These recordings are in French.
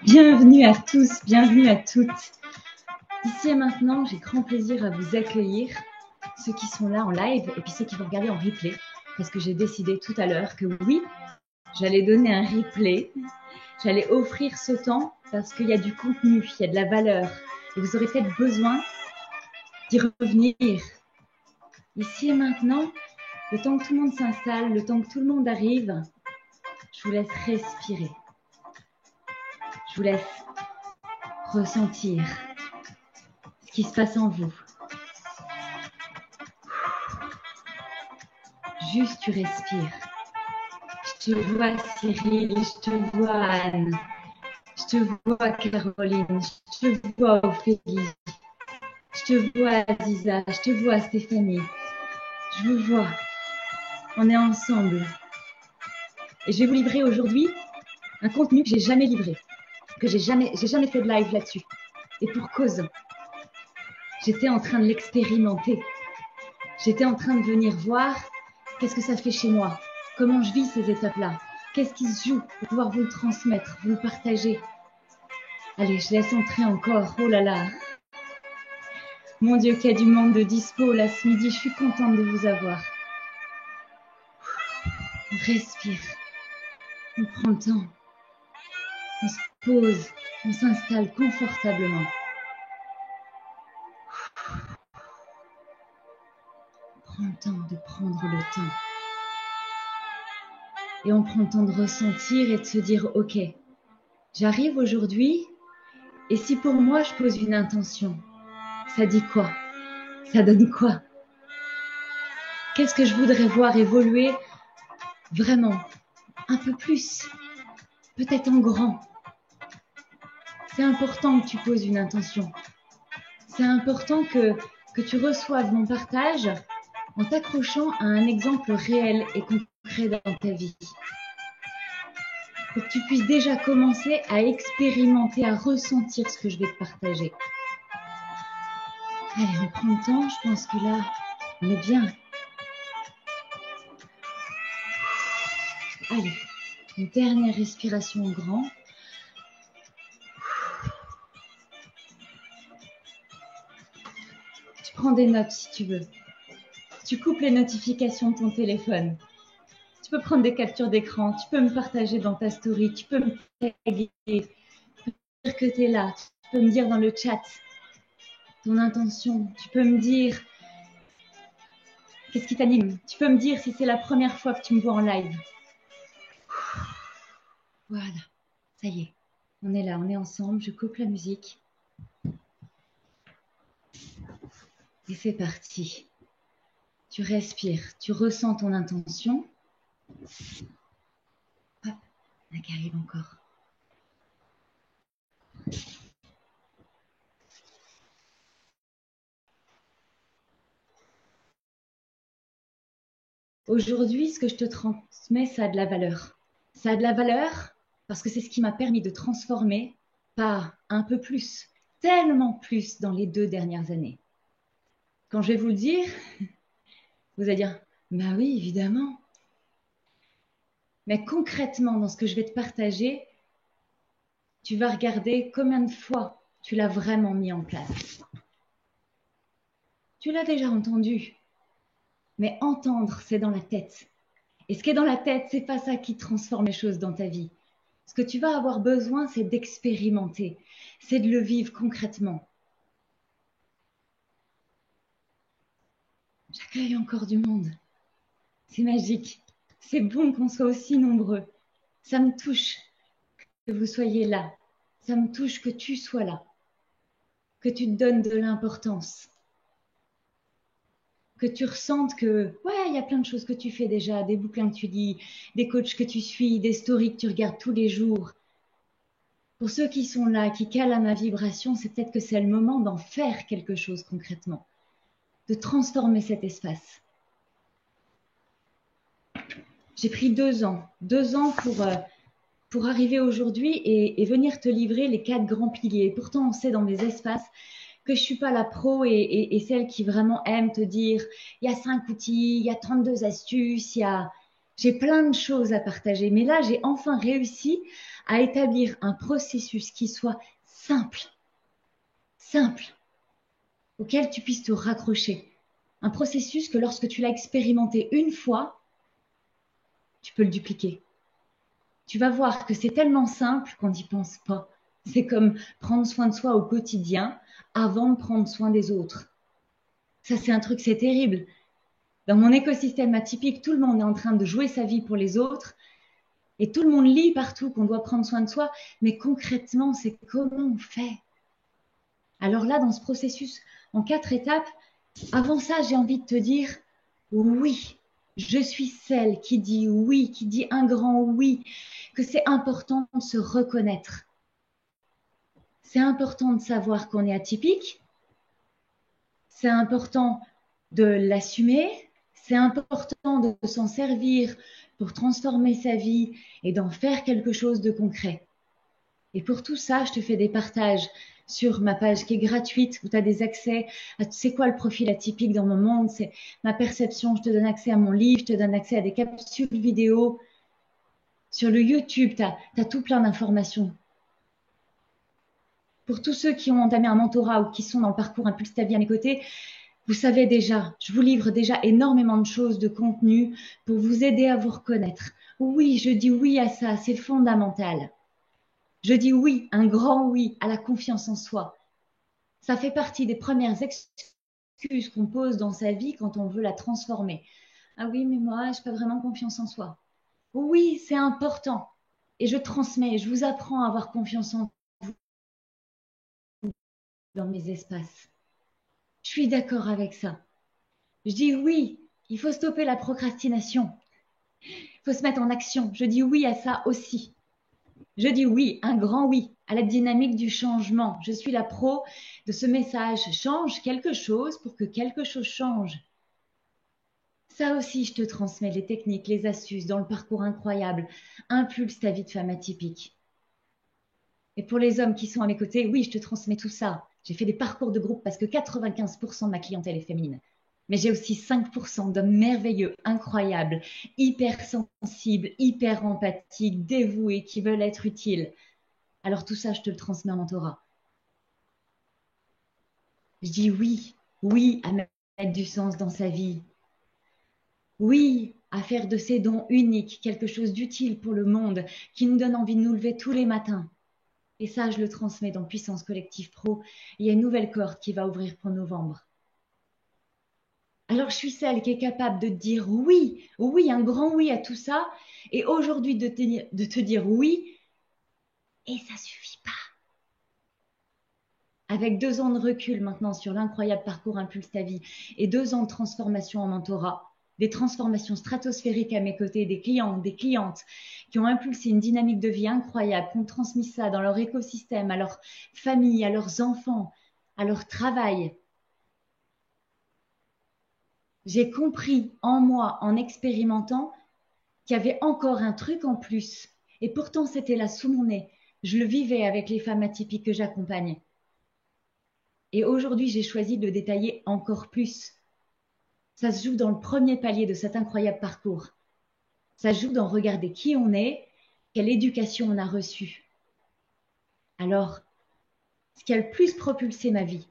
Bienvenue à tous, bienvenue à toutes. Ici et maintenant, j'ai grand plaisir à vous accueillir, ceux qui sont là en live et puis ceux qui vont regarder en replay, parce que j'ai décidé tout à l'heure que oui, j'allais donner un replay, j'allais offrir ce temps parce qu'il y a du contenu, il y a de la valeur et vous aurez peut-être besoin d'y revenir. Ici et maintenant, le temps que tout le monde s'installe, le temps que tout le monde arrive, je vous laisse respirer. Je vous laisse ressentir ce qui se passe en vous. Juste tu respires. Je te vois Cyril, je te vois Anne, je te vois Caroline, je te vois Ophélie, je te vois Aziza, je te vois Stéphanie. Je vous vois. On est ensemble. Et je vais vous livrer aujourd'hui un contenu que j'ai jamais livré, que j'ai jamais fait de live là-dessus. Et pour cause, j'étais en train de l'expérimenter. J'étais en train de venir voir qu'est-ce que ça fait chez moi, comment je vis ces étapes-là, qu'est-ce qui se joue pour pouvoir vous le transmettre, vous le partager. Allez, je laisse entrer encore. Oh là là. Mon Dieu, qu'il y a du monde de dispo là ce midi. Je suis contente de vous avoir. On respire. On prend le temps. On se pose. On s'installe confortablement. On prend le temps de prendre le temps. Et on prend le temps de ressentir et de se dire, ok, j'arrive aujourd'hui et si pour moi je pose une intention, ça dit quoi? Ça donne quoi? Qu'est-ce que je voudrais voir évoluer vraiment un peu plus, peut-être en grand? C'est important que tu poses une intention. C'est important que tu reçoives mon partage en t'accrochant à un exemple réel et concret dans ta vie. Pour que tu puisses déjà commencer à expérimenter, à ressentir ce que je vais te partager. Allez, on prend le temps. Je pense que là, on est bien. Allez, une dernière respiration grand. Tu prends des notes si tu veux. Tu coupes les notifications de ton téléphone. Tu peux prendre des captures d'écran. Tu peux me partager dans ta story. Tu peux me taguer. Tu peux me dire que tu es là. Tu peux me dire dans le chat ton intention. Tu peux me dire qu'est-ce qui t'anime. Tu peux me dire si c'est la première fois que tu me vois en live. Voilà, ça y est. On est là, on est ensemble. Je coupe la musique. Et c'est parti. Tu respires, tu ressens ton intention. Hop, là qui arrive encore. Aujourd'hui, ce que je te transmets, ça a de la valeur. Ça a de la valeur parce que c'est ce qui m'a permis de transformer par un peu plus, tellement plus dans les 2 dernières années. Quand je vais vous le dire, vous allez dire, bah oui, évidemment. Mais concrètement, dans ce que je vais te partager, tu vas regarder combien de fois tu l'as vraiment mis en place. Tu l'as déjà entendu, mais entendre, c'est dans la tête. Et ce qui est dans la tête, c'est pas ça qui transforme les choses dans ta vie. Ce que tu vas avoir besoin, c'est d'expérimenter, c'est de le vivre concrètement. J'accueille encore du monde. C'est magique. C'est bon qu'on soit aussi nombreux. Ça me touche que vous soyez là. Ça me touche que tu sois là. Que tu te donnes de l'importance. Que tu ressentes que, ouais, il y a plein de choses que tu fais déjà, des bouquins que tu lis, des coachs que tu suis, des stories que tu regardes tous les jours. Pour ceux qui sont là, qui calent à ma vibration, c'est peut-être que c'est le moment d'en faire quelque chose concrètement, de transformer cet espace. J'ai pris 2 ans pour arriver aujourd'hui et venir te livrer les 4 grands piliers. Et pourtant, on sait dans mes espaces que je suis pas la pro et celle qui vraiment aime te dire, il y a 5 outils, il y a 32 astuces, j'ai plein de choses à partager. Mais là, j'ai enfin réussi à établir un processus qui soit simple, auquel tu puisses te raccrocher. Un processus que lorsque tu l'as expérimenté une fois, tu peux le dupliquer. Tu vas voir que c'est tellement simple qu'on n'y pense pas. C'est comme prendre soin de soi au quotidien avant de prendre soin des autres. Ça, c'est un truc, c'est terrible. Dans mon écosystème atypique, tout le monde est en train de jouer sa vie pour les autres et tout le monde lit partout qu'on doit prendre soin de soi. Mais concrètement, c'est comment on fait? Alors là, dans ce processus, en 4 étapes, avant ça, j'ai envie de te dire oui. Je suis celle qui dit oui, qui dit un grand oui, que c'est important de se reconnaître. C'est important de savoir qu'on est atypique. C'est important de l'assumer. C'est important de s'en servir pour transformer sa vie et d'en faire quelque chose de concret. Et pour tout ça, je te fais des partages sur ma page qui est gratuite, où tu as des accès à c'est quoi le profil atypique dans mon monde, c'est ma perception, je te donne accès à mon livre, je te donne accès à des capsules vidéo. Sur le YouTube, tu as tout plein d'informations. Pour tous ceux qui ont entamé un mentorat ou qui sont dans le parcours Impulse ta vie à mes côtés, vous savez déjà, je vous livre déjà énormément de choses, de contenu pour vous aider à vous reconnaître. Oui, je dis oui à ça, c'est fondamental. Je dis oui, un grand oui à la confiance en soi. Ça fait partie des premières excuses qu'on pose dans sa vie quand on veut la transformer. Ah oui, mais moi, je n'ai pas vraiment confiance en soi. Oui, c'est important. Et je transmets, je vous apprends à avoir confiance en vous dans mes espaces. Je suis d'accord avec ça. Je dis oui, il faut stopper la procrastination. Il faut se mettre en action. Je dis oui à ça aussi. Je dis oui, un grand oui à la dynamique du changement. Je suis la pro de ce message. Change quelque chose pour que quelque chose change. Ça aussi, je te transmets les techniques, les astuces dans le parcours incroyable. Impulse ta vie de femme atypique. Et pour les hommes qui sont à mes côtés, oui, je te transmets tout ça. J'ai fait des parcours de groupe parce que 95% de ma clientèle est féminine. Mais j'ai aussi 5% d'hommes merveilleux, incroyables, hyper sensibles, hyper empathiques, dévoués, qui veulent être utiles. Alors tout ça, je te le transmets en mentorat. Je dis oui, oui à mettre du sens dans sa vie. Oui à faire de ces dons uniques quelque chose d'utile pour le monde, qui nous donne envie de nous lever tous les matins. Et ça, je le transmets dans Puissance Collective Pro. Il y a une nouvelle cohorte qui va ouvrir pour novembre. Alors, je suis celle qui est capable de te dire oui, oui, un grand oui à tout ça. Et aujourd'hui, de te dire oui. Et ça suffit pas. Avec 2 ans de recul maintenant sur l'incroyable parcours Impulse ta vie et 2 ans de transformation en mentorat, des transformations stratosphériques à mes côtés, des clients, des clientes qui ont impulsé une dynamique de vie incroyable, qui ont transmis ça dans leur écosystème, à leur famille, à leurs enfants, à leur travail. J'ai compris en moi, en expérimentant, qu'il y avait encore un truc en plus. Et pourtant, c'était là sous mon nez. Je le vivais avec les femmes atypiques que j'accompagne. Et aujourd'hui, j'ai choisi de le détailler encore plus. Ça se joue dans le premier palier de cet incroyable parcours. Ça se joue dans regarder qui on est, quelle éducation on a reçue. Alors, ce qui a le plus propulsé ma vie,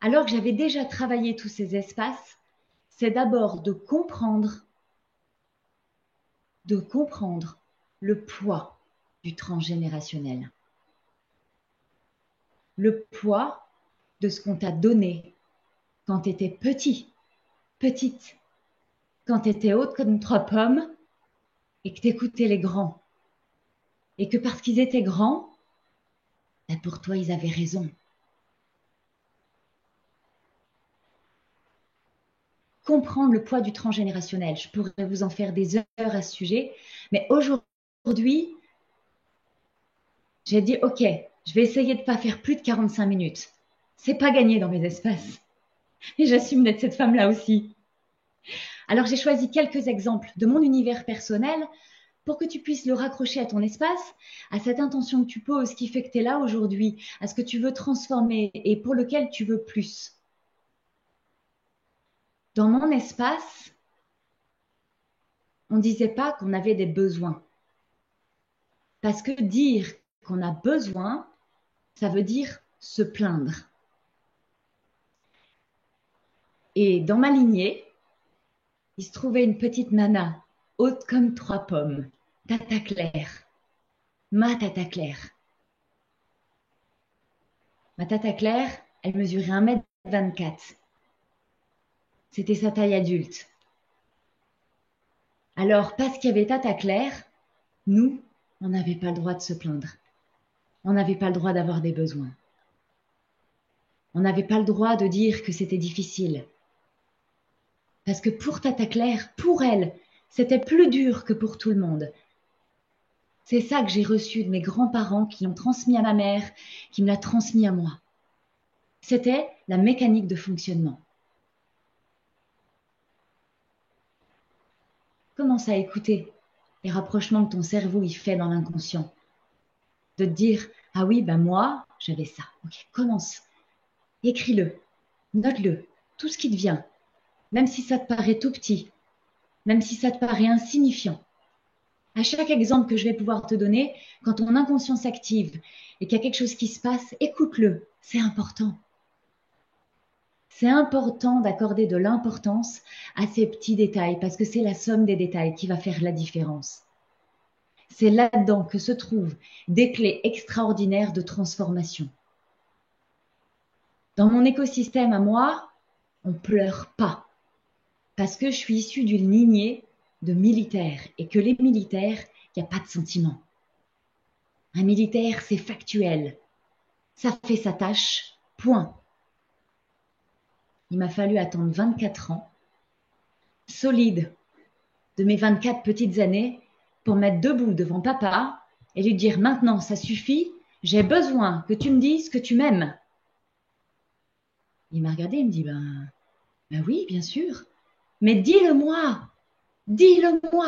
alors que j'avais déjà travaillé tous ces espaces, c'est d'abord de comprendre le poids du transgénérationnel. Le poids de ce qu'on t'a donné quand tu étais petit, petite, quand tu étais haute comme 3 pommes et que tu écoutais les grands. Et que parce qu'ils étaient grands, ben pour toi, ils avaient raison. Comprendre le poids du transgénérationnel. Je pourrais vous en faire des heures à ce sujet, mais aujourd'hui, j'ai dit, OK, je vais essayer de ne pas faire plus de 45 minutes. C'est pas gagné dans mes espaces. Et j'assume d'être cette femme-là aussi. Alors, j'ai choisi quelques exemples de mon univers personnel pour que tu puisses le raccrocher à ton espace, à cette intention que tu poses qui fait que tu es là aujourd'hui, à ce que tu veux transformer et pour lequel tu veux plus. Dans mon espace, on ne disait pas qu'on avait des besoins. Parce que dire qu'on a besoin, ça veut dire se plaindre. Et dans ma lignée, il se trouvait une petite nana, haute comme 3 pommes, Tata Claire, ma Tata Claire. Ma Tata Claire, elle mesurait 1,24 m. C'était sa taille adulte. Alors, parce qu'il y avait Tata Claire, nous, on n'avait pas le droit de se plaindre. On n'avait pas le droit d'avoir des besoins. On n'avait pas le droit de dire que c'était difficile. Parce que pour Tata Claire, pour elle, c'était plus dur que pour tout le monde. C'est ça que j'ai reçu de mes grands-parents qui l'ont transmis à ma mère, qui me l'a transmis à moi. C'était la mécanique de fonctionnement. Commence à écouter les rapprochements que ton cerveau y fait dans l'inconscient. De te dire, ah oui, ben moi, j'avais ça. Ok, commence. Écris-le, note-le, tout ce qui te vient, même si ça te paraît tout petit, même si ça te paraît insignifiant. À chaque exemple que je vais pouvoir te donner, quand ton inconscient s'active et qu'il y a quelque chose qui se passe, écoute-le, c'est important. C'est important d'accorder de l'importance à ces petits détails parce que c'est la somme des détails qui va faire la différence. C'est là-dedans que se trouvent des clés extraordinaires de transformation. Dans mon écosystème à moi, on ne pleure pas parce que je suis issue d'une lignée de militaires et que les militaires, il n'y a pas de sentiment. Un militaire, c'est factuel. Ça fait sa tâche, point. Il m'a fallu attendre 24 ans, solide, de mes 24 petites années, pour mettre debout devant papa et lui dire maintenant, ça suffit, j'ai besoin que tu me dises que tu m'aimes. Il m'a regardé, il me dit, ben oui, bien sûr, mais dis-le-moi,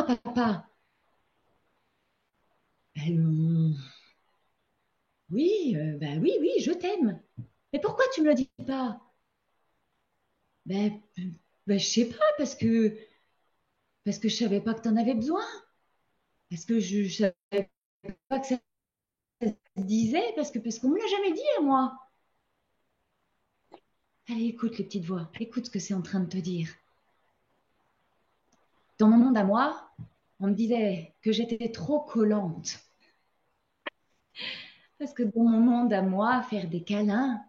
papa. Ben, oui, oui, je t'aime. Mais pourquoi tu me le dis pas? Ben, je sais pas, parce que je savais pas que tu en avais besoin. Parce que je savais pas que ça se disait, parce qu'on me l'a jamais dit à moi. Allez, écoute les petites voix, écoute ce que c'est en train de te dire. Dans mon monde à moi, on me disait que j'étais trop collante. Parce que dans mon monde à moi, faire des câlins,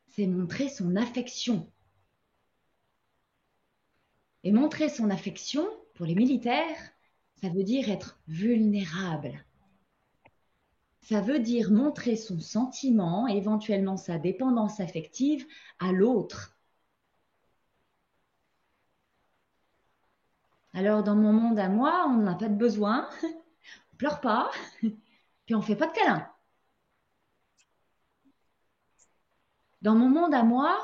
c'est montrer son affection. Et montrer son affection, pour les militaires, ça veut dire être vulnérable. Ça veut dire montrer son sentiment, éventuellement sa dépendance affective, à l'autre. Alors, dans mon monde à moi, on n'a pas de besoin, on pleure pas, puis on fait pas de câlins. Dans mon monde à moi,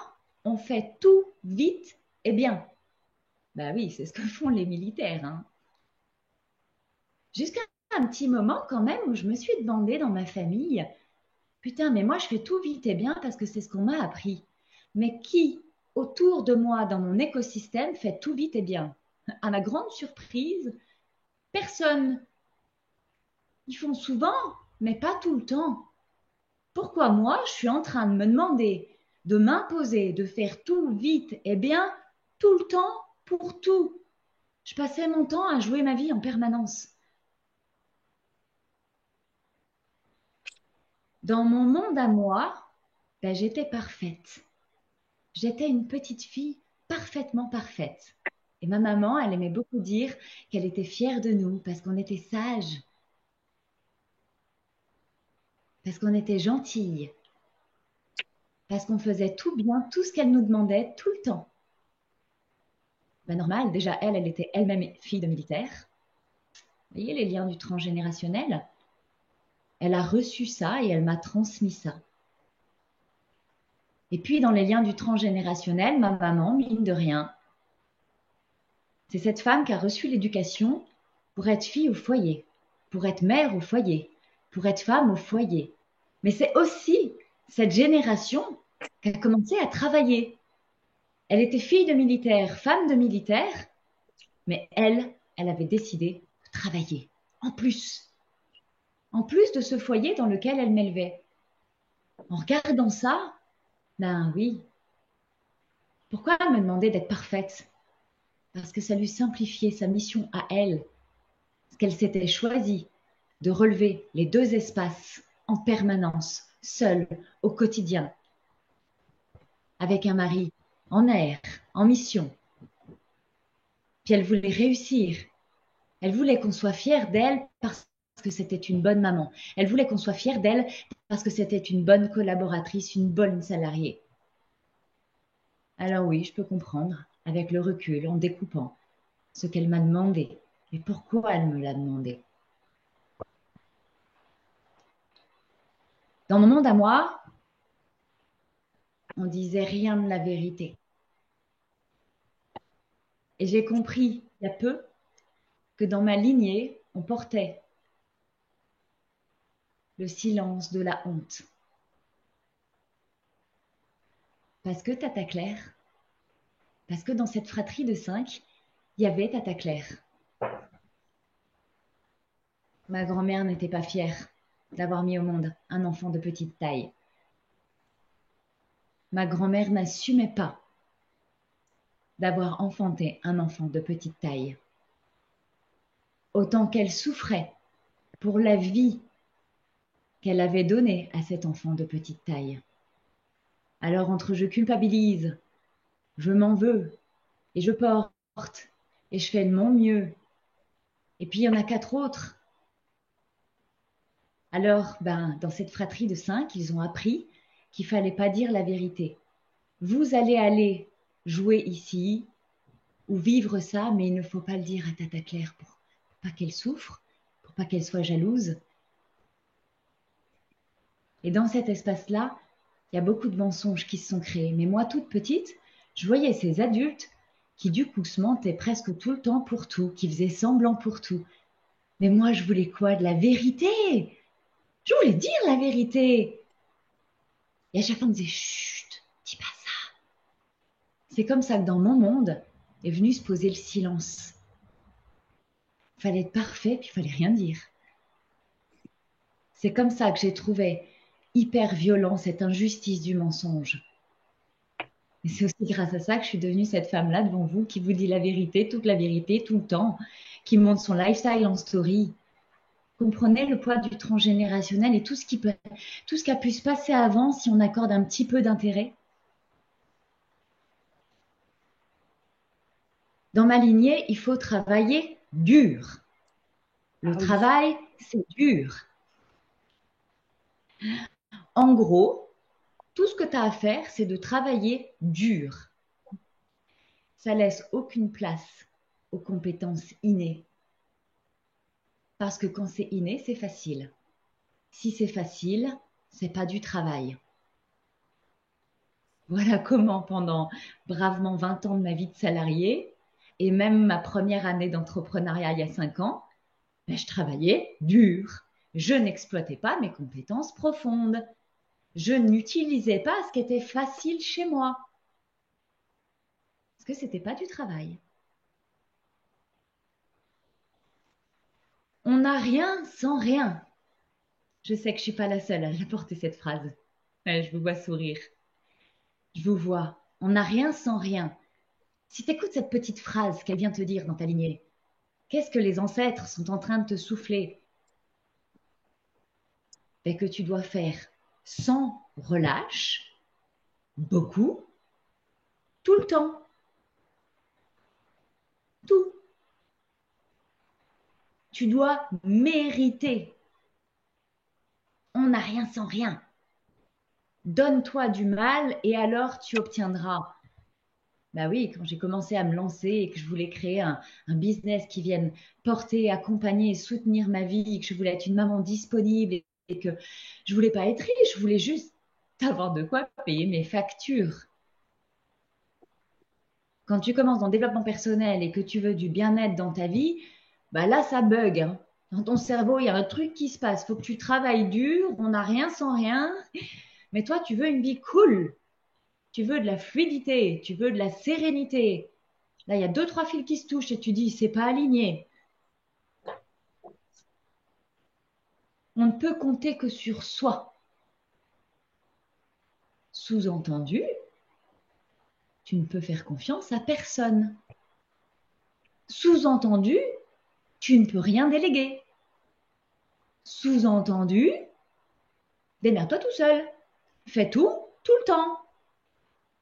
on fait tout vite et bien. Ben oui, c'est ce que font les militaires. Hein. Jusqu'à un petit moment quand même où je me suis demandé dans ma famille, putain, mais moi je fais tout vite et bien parce que c'est ce qu'on m'a appris. Mais qui autour de moi dans mon écosystème fait tout vite et bien? À ma grande surprise, personne. Ils font souvent, mais pas tout le temps. Pourquoi moi, je suis en train de me demander, de m'imposer, de faire tout vite et bien, tout le temps, pour tout? Je passais mon temps à jouer ma vie en permanence. Dans mon monde à moi, ben, j'étais parfaite. J'étais une petite fille parfaitement parfaite. Et ma maman, elle aimait beaucoup dire qu'elle était fière de nous parce qu'on était sages, parce qu'on était gentille, parce qu'on faisait tout bien, tout ce qu'elle nous demandait, tout le temps. Ben normal, déjà elle était elle-même fille de militaire. Vous voyez les liens du transgénérationnel? Elle a reçu ça et elle m'a transmis ça. Et puis dans les liens du transgénérationnel, ma maman, mine de rien, C'est cette femme qui a reçu l'éducation pour être fille au foyer, pour être mère au foyer, pour être femme au foyer. Mais c'est aussi cette génération qui a commencé à travailler. Elle était fille de militaire, femme de militaire, mais elle avait décidé de travailler en plus de ce foyer dans lequel elle m'élevait. En regardant ça, ben oui, pourquoi me demander d'être parfaite? Parce que ça lui simplifiait sa mission à elle, parce qu'elle s'était choisie de relever les deux espaces en permanence, seule, au quotidien, avec un mari en air, en mission. Puis elle voulait réussir. Elle voulait qu'on soit fier d'elle parce que c'était une bonne maman. Elle voulait qu'on soit fier d'elle parce que c'était une bonne collaboratrice, une bonne salariée. Alors oui, je peux comprendre, avec le recul, en découpant, ce qu'elle m'a demandé et pourquoi elle me l'a demandé. Dans mon monde à moi, on disait rien de la vérité. Et j'ai compris il y a peu que dans ma lignée, on portait le silence de la honte. Parce que Tata Claire, parce que dans cette fratrie de 5, il y avait Tata Claire. Ma grand-mère n'était pas fière d'avoir mis au monde un enfant de petite taille. Ma grand-mère n'assumait pas d'avoir enfanté un enfant de petite taille. Autant qu'elle souffrait pour la vie qu'elle avait donnée à cet enfant de petite taille. Alors entre je culpabilise, je m'en veux, et je porte, et je fais de mon mieux, et puis il y en a 4 autres. Alors, dans cette fratrie de 5, ils ont appris qu'il ne fallait pas dire la vérité. Vous allez aller jouer ici ou vivre ça, mais il ne faut pas le dire à Tata Claire pour pas qu'elle souffre, pour pas qu'elle soit jalouse. Et dans cet espace-là, il y a beaucoup de mensonges qui se sont créés. Mais moi, toute petite, je voyais ces adultes qui du coup se mentaient presque tout le temps pour tout, qui faisaient semblant pour tout. Mais moi, je voulais quoi? De la vérité. Je voulais dire la vérité. Et à chaque fois, on me disait, chut, dis pas ça. C'est comme ça que dans mon monde est venu se poser le silence. Il fallait être parfait, puis il fallait rien dire. C'est comme ça que j'ai trouvé hyper violent cette injustice du mensonge. Et c'est aussi grâce à ça que je suis devenue cette femme-là devant vous qui vous dit la vérité, toute la vérité, tout le temps, qui montre son lifestyle en story. Comprenez le poids du transgénérationnel et tout ce qui a pu se passer avant si on accorde un petit peu d'intérêt. Dans ma lignée, il faut travailler dur. Le travail, c'est dur. En gros, tout ce que tu as à faire, c'est de travailler dur. Ça laisse aucune place aux compétences innées. Parce que quand c'est inné, c'est facile. Si c'est facile, c'est pas du travail. Voilà comment pendant bravement 20 ans de ma vie de salarié et même ma première année d'entrepreneuriat il y a 5 ans, je travaillais dur. Je n'exploitais pas mes compétences profondes. Je n'utilisais pas ce qui était facile chez moi. Parce que c'était pas du travail. On n'a rien sans rien. Je sais que je suis pas la seule à apporter cette phrase. Ouais, je vous vois sourire. Je vous vois. On n'a rien sans rien. Si tu écoutes cette petite phrase qu'elle vient te dire dans ta lignée, qu'est-ce que les ancêtres sont en train de te souffler? Et que tu dois faire sans relâche, beaucoup, tout le temps. Tout. Tu dois mériter. On n'a rien sans rien. Donne-toi du mal et alors tu obtiendras. Bah oui, quand j'ai commencé à me lancer et que je voulais créer un business qui vienne porter, accompagner et soutenir ma vie, que je voulais être une maman disponible et que je voulais pas être riche, je voulais juste avoir de quoi payer mes factures. Quand tu commences dans le développement personnel et que tu veux du bien-être dans ta vie, bah là, ça bug, hein. Dans ton cerveau, il y a un truc qui se passe. Il faut que tu travailles dur, on n'a rien sans rien. Mais toi, tu veux une vie cool. Tu veux de la fluidité, tu veux de la sérénité. Là, il y a deux, trois fils qui se touchent et tu dis, c'est pas aligné. On ne peut compter que sur soi. Sous-entendu, tu ne peux faire confiance à personne. Sous-entendu, tu ne peux rien déléguer. Sous-entendu, démerde-toi tout seul. Fais tout, tout le temps.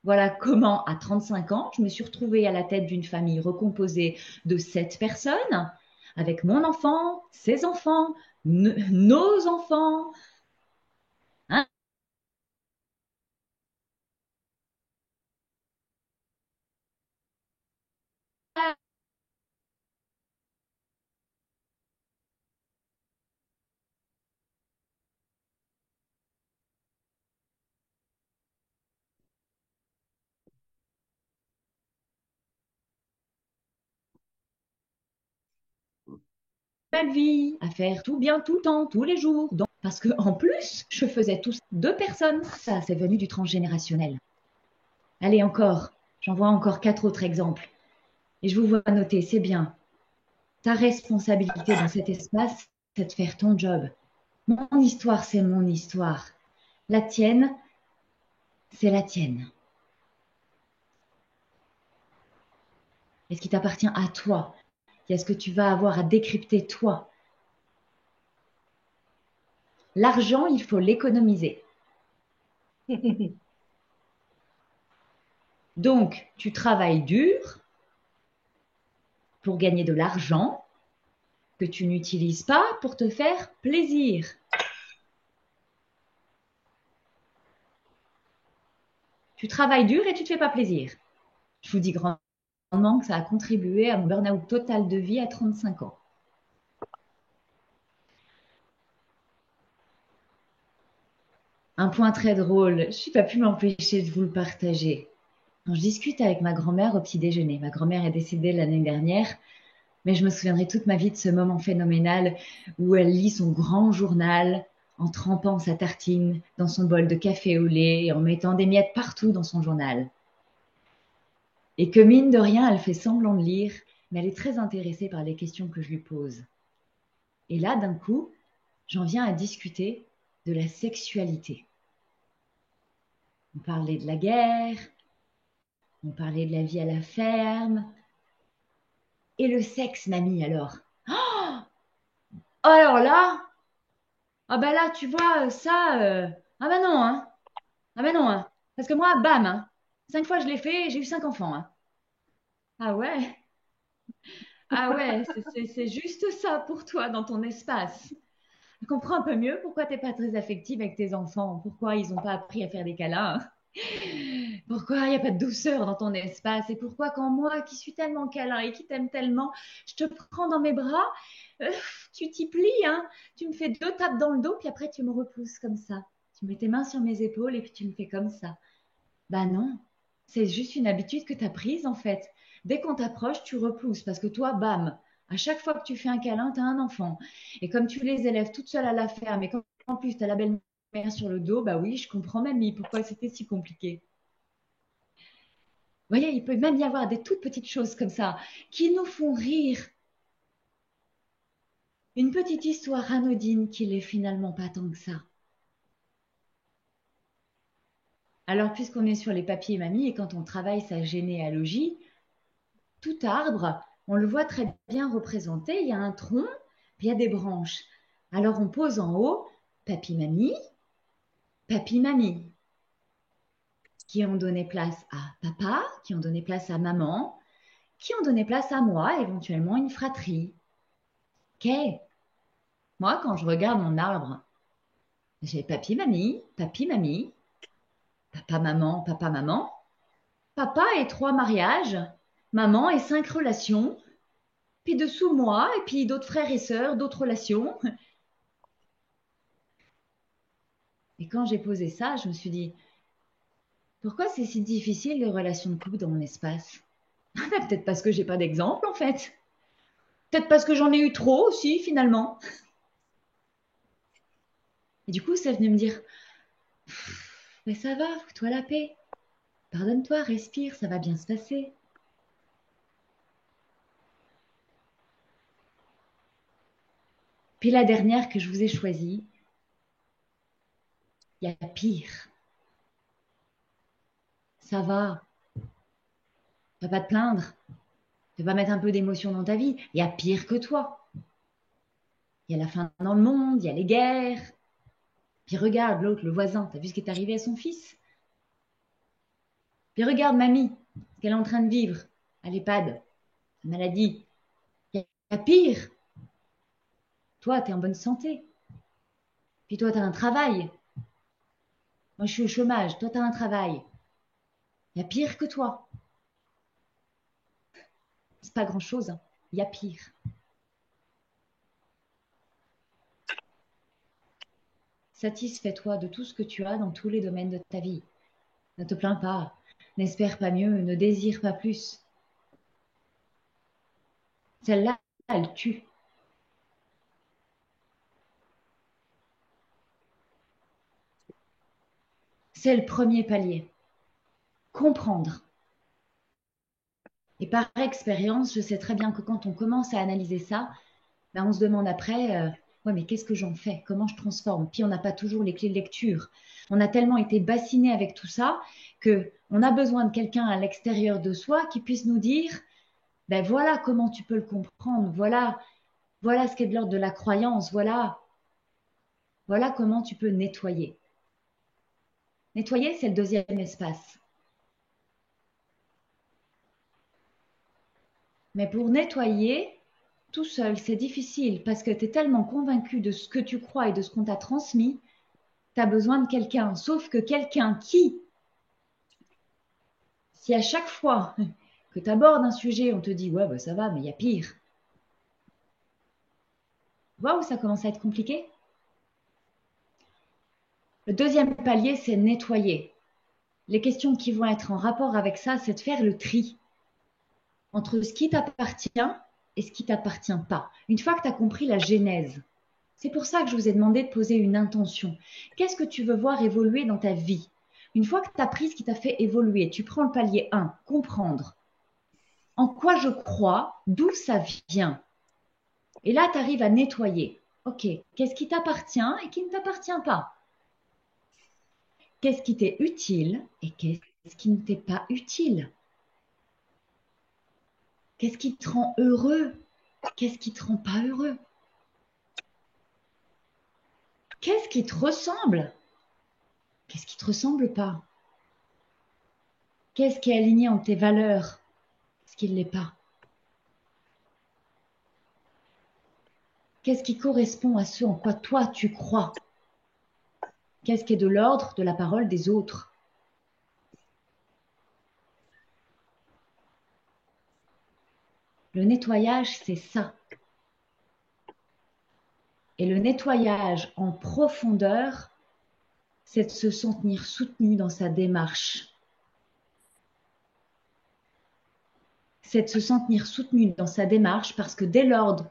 Voilà comment, à 35 ans, je me suis retrouvée à la tête d'une famille recomposée de 7 personnes, avec mon enfant, ses enfants, nos enfants. Hein. Ma vie, à faire tout bien tout le temps, tous les jours. Donc, parce que en plus, je faisais tous 2 personnes. Ça, c'est venu du transgénérationnel. Allez, encore. J'en vois encore 4 autres exemples. Et je vous vois noter, c'est bien. Ta responsabilité dans cet espace, c'est de faire ton job. Mon histoire, c'est mon histoire. La tienne, c'est la tienne. Et ce qui t'appartient à toi. Il y a ce que tu vas avoir à décrypter toi. L'argent, il faut l'économiser. Donc, tu travailles dur pour gagner de l'argent que tu n'utilises pas pour te faire plaisir. Tu travailles dur et tu ne te fais pas plaisir. Je vous dis grandement que ça a contribué à mon burn-out total de vie à 35 ans. Un point très drôle, je n'ai pas pu m'empêcher de vous le partager. Quand je discute avec ma grand-mère au petit déjeuner, ma grand-mère est décédée l'année dernière, mais je me souviendrai toute ma vie de ce moment phénoménal où elle lit son grand journal en trempant sa tartine dans son bol de café au lait et en mettant des miettes partout dans son journal. Et que mine de rien, elle fait semblant de lire, mais elle est très intéressée par les questions que je lui pose. Et là, d'un coup, j'en viens à discuter de la sexualité. On parlait de la guerre, on parlait de la vie à la ferme. Et le sexe, mamie, alors? Oh, alors là, ah ben là, tu vois, ça, ah ben non, hein. Ah ben non, hein. Parce que moi, bam, hein. 5 fois je l'ai fait, j'ai eu 5 enfants, hein. Ah ouais, ah ouais, c'est juste ça pour toi dans ton espace. Je comprends un peu mieux pourquoi t'es pas très affective avec tes enfants, pourquoi ils n'ont pas appris à faire des câlins, pourquoi il n'y a pas de douceur dans ton espace et pourquoi quand moi qui suis tellement câlin et qui t'aime tellement, je te prends dans mes bras, euh, tu t'y plies, hein, tu me fais 2 tapes dans le dos puis après tu me repousses comme ça. Tu mets tes mains sur mes épaules et puis tu me fais comme ça. Bah non, c'est juste une habitude que tu as prise en fait. Dès qu'on t'approche, tu repousses parce que toi, bam, à chaque fois que tu fais un câlin, tu as un enfant. Et comme tu les élèves toute seule à la ferme et qu'en plus tu as la belle-mère sur le dos, bah oui, je comprends mamie pourquoi c'était si compliqué. Vous voyez, il peut même y avoir des toutes petites choses comme ça qui nous font rire. Une petite histoire anodine qui l'est finalement pas tant que ça. Alors, puisqu'on est sur les papiers mamie et quand on travaille sa généalogie, tout arbre, on le voit très bien représenté. Il y a un tronc, puis il y a des branches. Alors on pose en haut papy, mamie, qui ont donné place à papa, qui ont donné place à maman, qui ont donné place à moi, éventuellement une fratrie. Ok, moi quand je regarde mon arbre, j'ai papy, mamie, papa, maman, papa et 3 mariages, maman et 5 relations, puis dessous moi, et puis d'autres frères et sœurs, d'autres relations. Et quand j'ai posé ça, je me suis dit, pourquoi c'est si difficile les relations de couple dans mon espace? Ah ben, peut-être parce que j'ai pas d'exemple en fait. Peut-être parce que j'en ai eu trop aussi finalement. Et du coup, c'est venu me dire, mais ça va, fous-toi la paix. Pardonne-toi, respire, ça va bien se passer. Puis la dernière que je vous ai choisie, il y a pire. Ça va, tu vas pas te plaindre. Tu vas mettre un peu d'émotion dans ta vie. Il y a pire que toi. Il y a la faim dans le monde, il y a les guerres. Puis regarde l'autre, le voisin, t'as vu ce qui est arrivé à son fils? Puis regarde mamie, ce qu'elle est en train de vivre à l'EHPAD, sa maladie. Il y a pire. Toi, tu es en bonne santé. Puis toi, tu as un travail. Moi, je suis au chômage. Toi, tu as un travail. Il y a pire que toi. C'est pas grand-chose, hein. Il y a pire. Satisfais-toi de tout ce que tu as dans tous les domaines de ta vie. Ne te plains pas. N'espère pas mieux. Ne désire pas plus. Celle-là, elle tue. C'est le premier palier. Comprendre. Et par expérience, je sais très bien que quand on commence à analyser ça, ben on se demande après, ouais, mais qu'est-ce que j'en fais? Comment je transforme? Puis on n'a pas toujours les clés de lecture. On a tellement été bassiné avec tout ça que on a besoin de quelqu'un à l'extérieur de soi qui puisse nous dire, ben voilà comment tu peux le comprendre, voilà ce qui est de l'ordre de la croyance, voilà comment tu peux nettoyer. Nettoyer, c'est le deuxième espace. Mais pour nettoyer, tout seul, c'est difficile parce que tu es tellement convaincu de ce que tu crois et de ce qu'on t'a transmis, tu as besoin de quelqu'un. Sauf que quelqu'un qui, si à chaque fois que tu abordes un sujet, on te dit ouais, bah, ça va, mais il y a pire. Tu vois où ça commence à être compliqué? Le deuxième palier, c'est nettoyer. Les questions qui vont être en rapport avec ça, c'est de faire le tri entre ce qui t'appartient et ce qui ne t'appartient pas. Une fois que tu as compris la genèse, c'est pour ça que je vous ai demandé de poser une intention. Qu'est-ce que tu veux voir évoluer dans ta vie? Une fois que tu as pris ce qui t'a fait évoluer, tu prends le palier 1, comprendre. En quoi je crois, d'où ça vient. Et là, tu arrives à nettoyer. OK, qu'est-ce qui t'appartient et qui ne t'appartient pas? Qu'est-ce qui t'est utile et qu'est-ce qui ne t'est pas utile? Qu'est-ce qui te rend heureux? Qu'est-ce qui te rend pas heureux? Qu'est-ce qui te ressemble? Qu'est-ce qui te ressemble pas? Qu'est-ce qui est aligné en tes valeurs? Qu'est-ce qui ne l'est pas? Qu'est-ce qui correspond à ce en quoi toi tu crois? Qu'est-ce qui est de l'ordre de la parole des autres? Le nettoyage, c'est ça. Et le nettoyage en profondeur, c'est de se sentir soutenu dans sa démarche. C'est de se sentir soutenu dans sa démarche parce que dès l'ordre,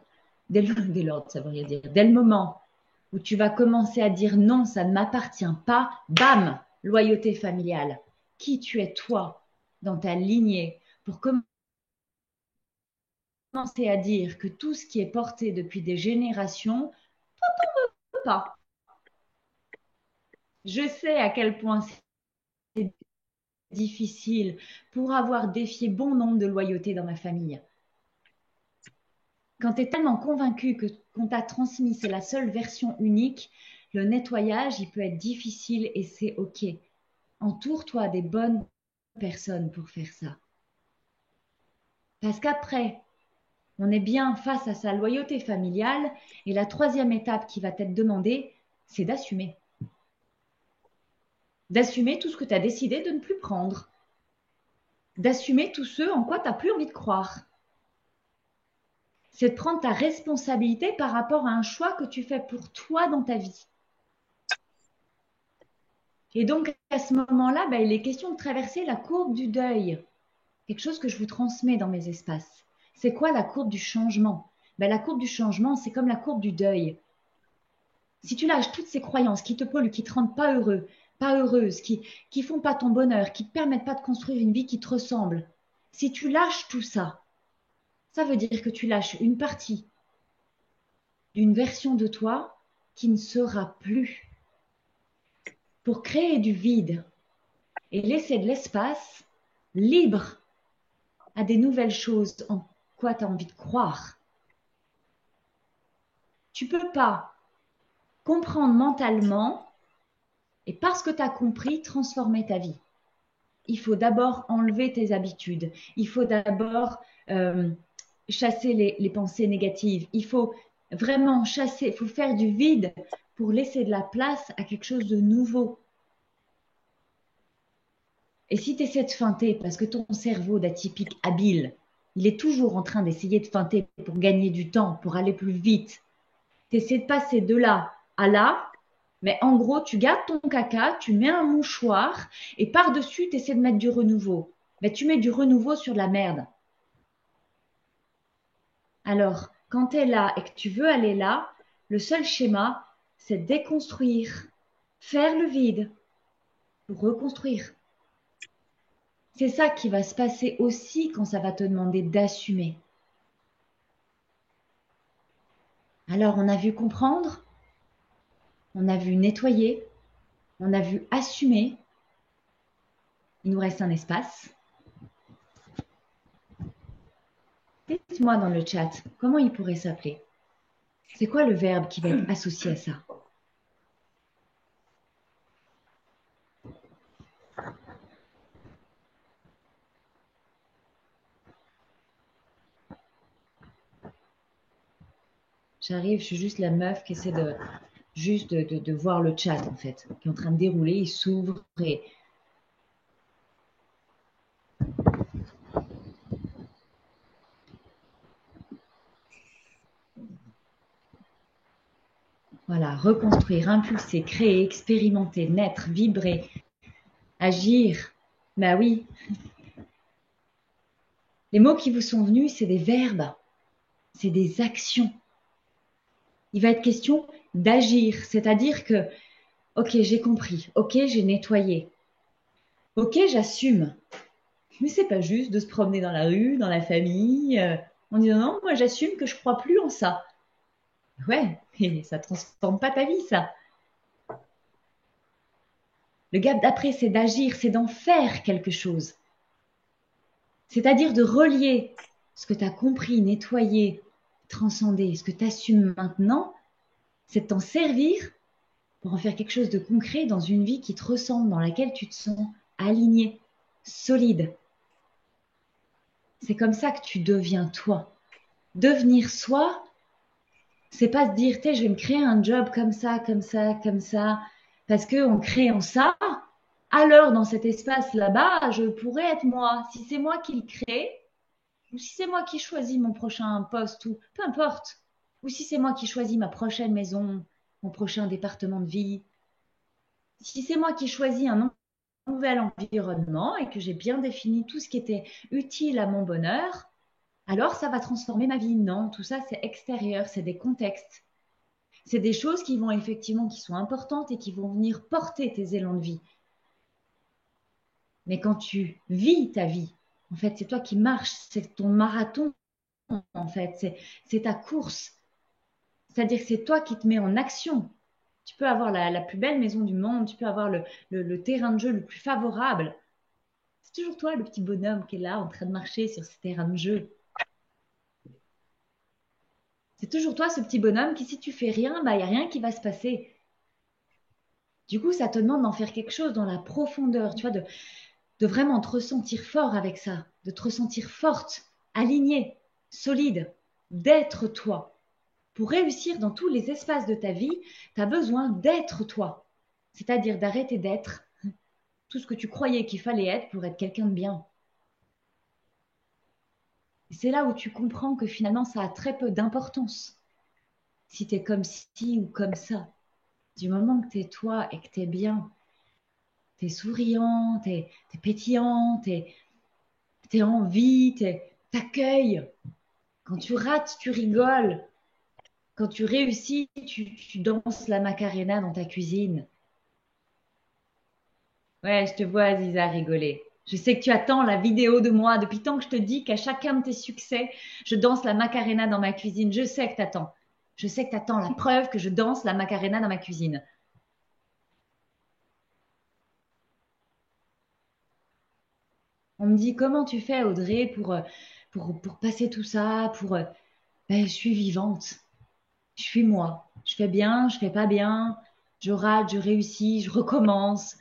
ça veut rien dire, dès le moment où tu vas commencer à dire non, ça ne m'appartient pas, bam, loyauté familiale. Qui tu es toi dans ta lignée pour commencer à dire que tout ce qui est porté depuis des générations, pas. Je sais à quel point c'est difficile pour avoir défié bon nombre de loyautés dans ma famille. Quand tu es tellement convaincu que qu'on t'a transmis, c'est la seule version unique, le nettoyage, il peut être difficile et c'est OK. Entoure-toi des bonnes personnes pour faire ça. Parce qu'après, on est bien face à sa loyauté familiale et la troisième étape qui va t'être demandée, c'est d'assumer. D'assumer tout ce que tu as décidé de ne plus prendre. D'assumer tout ce en quoi tu n'as plus envie de croire. C'est de prendre ta responsabilité par rapport à un choix que tu fais pour toi dans ta vie. Et donc, à ce moment-là, il est question de traverser la courbe du deuil. quelque chose que je vous transmets dans mes espaces. C'est quoi la courbe du changement? Ben, la courbe du changement, c'est comme la courbe du deuil. Si tu lâches toutes ces croyances qui te polluent, qui te rendent pas heureux, pas heureuse, qui font pas ton bonheur, qui te permettent pas de construire une vie qui te ressemble, si tu lâches tout ça, ça veut dire que tu lâches une partie d'une version de toi qui ne sera plus. Pour créer du vide et laisser de l'espace libre à des nouvelles choses en quoi tu as envie de croire. Tu peux pas comprendre mentalement et parce que tu as compris, transformer ta vie. Il faut d'abord enlever tes habitudes. Il faut d'abord chasser les pensées négatives. Il faut vraiment chasser, il faut faire du vide pour laisser de la place à quelque chose de nouveau. Et si tu essaies de feinter, parce que ton cerveau d'atypique habile, il est toujours en train d'essayer de feinter pour gagner du temps, pour aller plus vite, tu essaies de passer de là à là, mais en gros, tu gardes ton caca, tu mets un mouchoir et par-dessus, tu essaies de mettre du renouveau. Mais tu mets du renouveau sur de la merde. Alors, quand tu es là et que tu veux aller là, le seul schéma, c'est déconstruire, faire le vide pour reconstruire. C'est ça qui va se passer aussi quand ça va te demander d'assumer. Alors, on a vu comprendre, on a vu nettoyer, on a vu assumer. Il nous reste un espace. Dites-moi dans le chat, comment il pourrait s'appeler? C'est quoi le verbe qui va être associé à ça? J'arrive, je suis juste la meuf qui essaie de voir le chat en fait, qui est en train de dérouler, il s'ouvre et voilà, reconstruire, impulser, créer, expérimenter, naître, vibrer, agir. Bah oui, les mots qui vous sont venus, c'est des verbes, c'est des actions. Il va être question d'agir, c'est-à-dire que, ok, j'ai compris, ok, j'ai nettoyé, ok, j'assume. Mais c'est pas juste de se promener dans la rue, dans la famille, en disant non, moi j'assume que je crois plus en ça. Ouais, et ça transforme pas ta vie, ça. Le gap d'après, c'est d'agir, c'est d'en faire quelque chose. C'est-à-dire de relier ce que tu as compris, nettoyé, transcendé, ce que tu assumes maintenant, c'est de t'en servir pour en faire quelque chose de concret dans une vie qui te ressemble, dans laquelle tu te sens aligné, solide. C'est comme ça que tu deviens toi. Devenir soi, c'est pas se dire, je vais me créer un job comme ça, comme ça, comme ça, parce qu'en créant ça, alors dans cet espace là-bas, je pourrais être moi. Si c'est moi qui le crée, ou si c'est moi qui choisis mon prochain poste, ou peu importe, ou si c'est moi qui choisis ma prochaine maison, mon prochain département de vie, si c'est moi qui choisis un nouvel environnement et que j'ai bien défini tout ce qui était utile à mon bonheur, alors ça va transformer ma vie. Non, tout ça c'est extérieur, c'est des contextes. C'est des choses qui vont effectivement, qui sont importantes et qui vont venir porter tes élans de vie. Mais quand tu vis ta vie, en fait, c'est toi qui marches, c'est ton marathon, en fait, c'est ta course. C'est-à-dire que c'est toi qui te mets en action. Tu peux avoir la plus belle maison du monde, tu peux avoir le terrain de jeu le plus favorable. C'est toujours toi, le petit bonhomme qui est là en train de marcher sur ce terrain de jeu. C'est toujours toi, ce petit bonhomme qui, si tu fais rien, bah, il n'y a rien qui va se passer. Du coup, ça te demande d'en faire quelque chose dans la profondeur, tu vois, de vraiment te ressentir fort avec ça, de te ressentir forte, alignée, solide, d'être toi. Pour réussir dans tous les espaces de ta vie, tu as besoin d'être toi. C'est-à-dire d'arrêter d'être tout ce que tu croyais qu'il fallait être pour être quelqu'un de bien. Et c'est là où tu comprends que finalement, ça a très peu d'importance. Si tu es comme ci ou comme ça. Du moment que tu es toi et que tu es bien, tu es souriant, tu es pétillant, tu es tu es en vie, t'accueilles. Quand tu rates, tu rigoles. Quand tu réussis, tu danses la Macarena dans ta cuisine. Ouais, je te vois, Aziza, rigoler. Je sais que tu attends la vidéo de moi depuis tant que je te dis qu'à chacun de tes succès, je danse la Macarena dans ma cuisine. Je sais que tu attends. Je sais que tu attends la preuve que je danse la Macarena dans ma cuisine. On me dit, comment tu fais, Audrey, pour passer tout ça, Ben, je suis vivante. Je suis moi. Je fais bien, je fais pas bien. Je rate, je réussis, je recommence.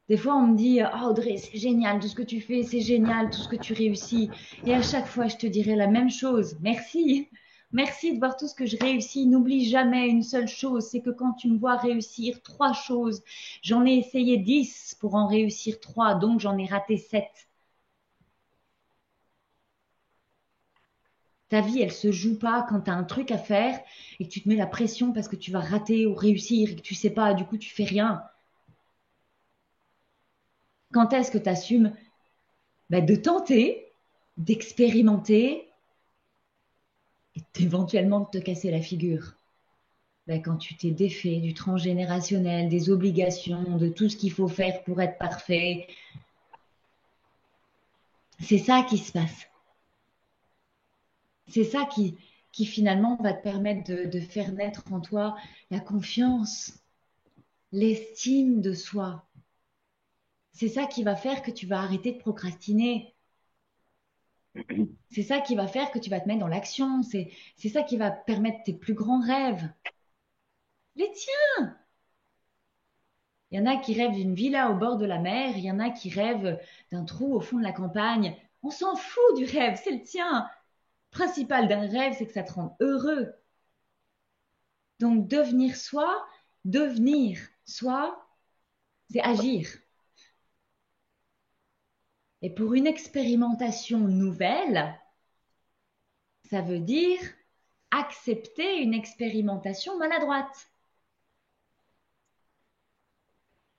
Des fois, on me dit, oh, Audrey, c'est génial tout ce que tu fais, c'est génial tout ce que tu réussis. Et à chaque fois, je te dirai la même chose. Merci. Merci de voir tout ce que je réussis. N'oublie jamais une seule chose, c'est que quand tu me vois réussir 3 choses, j'en ai essayé 10 pour en réussir 3, donc j'en ai raté 7. Ta vie, elle se joue pas quand tu as un truc à faire et que tu te mets la pression parce que tu vas rater ou réussir et que tu sais pas, du coup, tu fais rien. Quand est-ce que tu assumes de tenter, d'expérimenter et éventuellement de te casser la figure? Quand tu t'es défait du transgénérationnel, des obligations, de tout ce qu'il faut faire pour être parfait, c'est ça qui se passe. C'est ça qui finalement va te permettre de faire naître en toi la confiance, l'estime de soi. C'est ça qui va faire que tu vas arrêter de procrastiner. C'est ça qui va faire que tu vas te mettre dans l'action. C'est ça qui va permettre tes plus grands rêves. Les tiens! Il y en a qui rêvent d'une villa au bord de la mer, il y en a qui rêvent d'un trou au fond de la campagne. On s'en fout du rêve, c'est le tien. Le principal d'un rêve, c'est que ça te rende heureux. Donc devenir soi, c'est agir. Et pour une expérimentation nouvelle, ça veut dire accepter une expérimentation maladroite.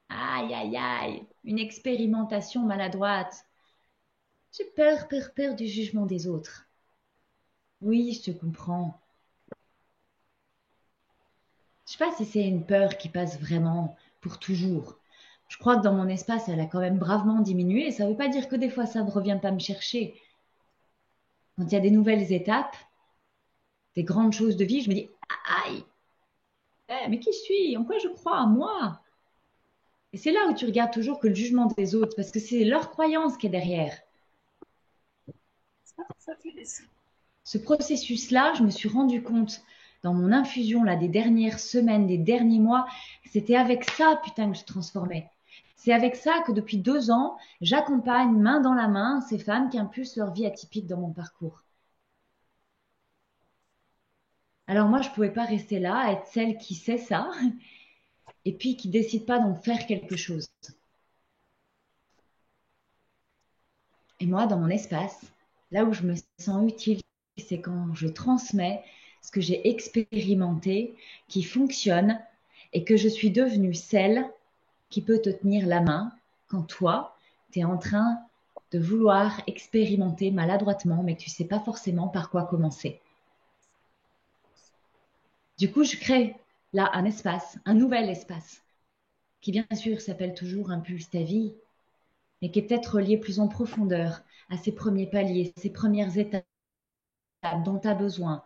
Aïe, aïe, aïe, une expérimentation maladroite. J'ai peur du jugement des autres. Oui, je te comprends. Je sais pas si c'est une peur qui passe vraiment pour toujours. Je crois que dans mon espace, elle a quand même bravement diminué. Ça ne veut pas dire que des fois, ça ne revient pas me chercher. Quand il y a des nouvelles étapes, des grandes choses de vie, je me dis, aïe, mais qui suis-je? En quoi je crois? Moi? Et c'est là où tu regardes toujours que le jugement des autres, parce que c'est leur croyance qui est derrière. Ce processus-là, je me suis rendu compte dans mon infusion là, des dernières semaines, des derniers mois, c'était avec ça, putain, que je transformais. C'est avec ça que depuis 2 ans, j'accompagne main dans la main ces femmes qui impulsent leur vie atypique dans mon parcours. Alors moi, je ne pouvais pas rester là, être celle qui sait ça, et puis qui décide pas d'en faire quelque chose. Et moi, dans mon espace, là où je me sens utile, c'est quand je transmets ce que j'ai expérimenté, qui fonctionne, et que je suis devenue celle qui peut te tenir la main quand toi, tu es en train de vouloir expérimenter maladroitement, mais que tu ne sais pas forcément par quoi commencer. Du coup, je crée là un espace, un nouvel espace, qui bien sûr s'appelle toujours Impulse ta vie, mais qui est peut-être relié plus en profondeur à ces premiers paliers, ces premières étapes dont tu as besoin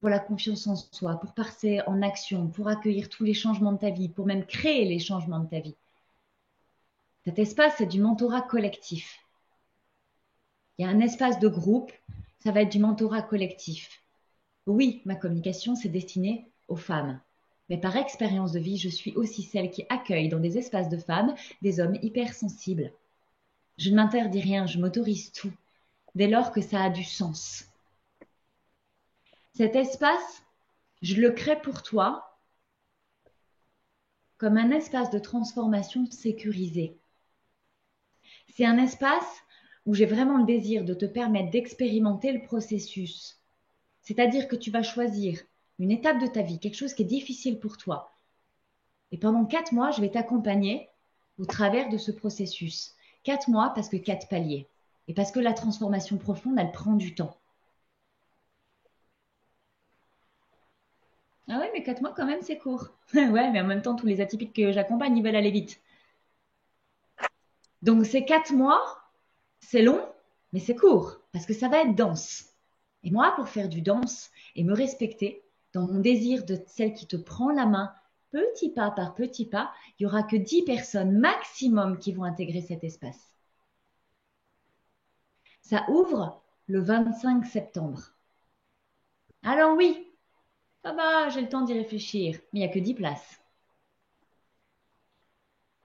pour la confiance en soi, pour passer en action, pour accueillir tous les changements de ta vie, pour même créer les changements de ta vie. Cet espace, c'est du mentorat collectif. Il y a un espace de groupe, ça va être du mentorat collectif. Oui, ma communication, c'est destiné aux femmes. Mais par expérience de vie, je suis aussi celle qui accueille dans des espaces de femmes des hommes hypersensibles. Je ne m'interdis rien, je m'autorise tout, dès lors que ça a du sens. Cet espace, je le crée pour toi comme un espace de transformation sécurisé. C'est un espace où j'ai vraiment le désir de te permettre d'expérimenter le processus. C'est-à-dire que tu vas choisir une étape de ta vie, quelque chose qui est difficile pour toi. Et pendant 4 mois, je vais t'accompagner au travers de ce processus. 4 mois parce que 4 paliers. Et parce que la transformation profonde, elle prend du temps. Ah ouais, mais 4 mois quand même, c'est court. Ouais, mais en même temps, tous les atypiques que j'accompagne, ils veulent aller vite. Donc ces 4 mois, c'est long, mais c'est court, parce que ça va être dense. Et moi, pour faire du dense et me respecter, dans mon désir de celle qui te prend la main, petit pas par petit pas, il n'y aura que 10 personnes maximum qui vont intégrer cet espace. Ça ouvre le 25 septembre. Alors oui, ça va, j'ai le temps d'y réfléchir, mais il n'y a que 10 places.